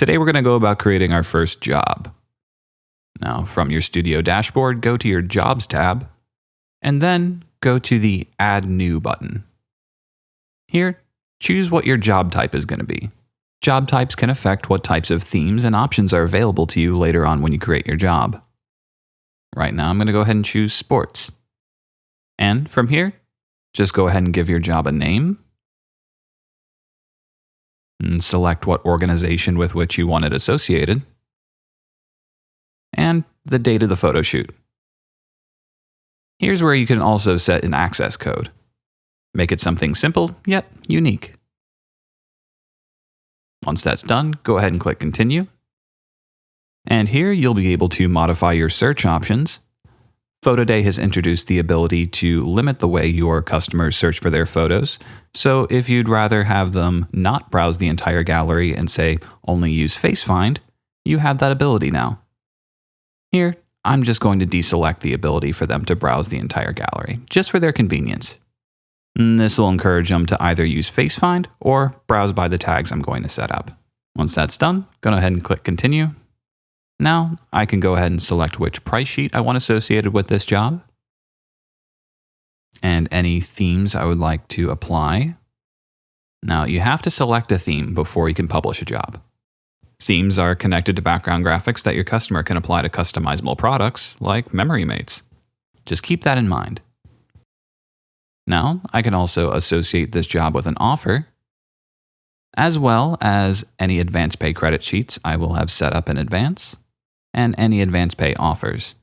Today we're going to go about creating our first job. Now, from your Studio dashboard, go to your Jobs tab, and then go to the Add New button. Here, choose what your job type is going to be. Job types can affect what types of themes and options are available to you later on when you create your job. Right now, I'm going to go ahead and choose Sports. And from here, just go ahead and give your job a name, and select what organization with which you want it associated, and the date of the photo shoot. Here's where you can also set an access code. Make it something simple, yet unique. Once that's done, go ahead and click Continue. And here you'll be able to modify your search options. PhotoDay has introduced the ability to limit the way your customers search for their photos. So if you'd rather have them not browse the entire gallery and say only use FaceFind, you have that ability now. Here, I'm just going to deselect the ability for them to browse the entire gallery, just for their convenience. And this will encourage them to either use FaceFind or browse by the tags I'm going to set up. Once that's done, go ahead and click Continue. Now, I can go ahead and select which price sheet I want associated with this job, and any themes I would like to apply. Now, you have to select a theme before you can publish a job. Themes are connected to background graphics that your customer can apply to customizable products like Memory Mates. Just keep that in mind. Now, I can also associate this job with an offer, as well as any advance pay credit sheets I will have set up in advance, and any advance pay offers.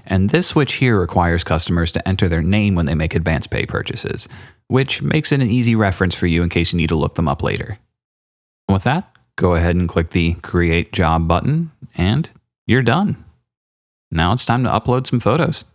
And this switch here requires customers to enter their name when they make advance pay purchases, which makes it an easy reference for you in case you need to look them up later. With that, go ahead and click the Create Job button, and you're done. Now it's time to upload some photos.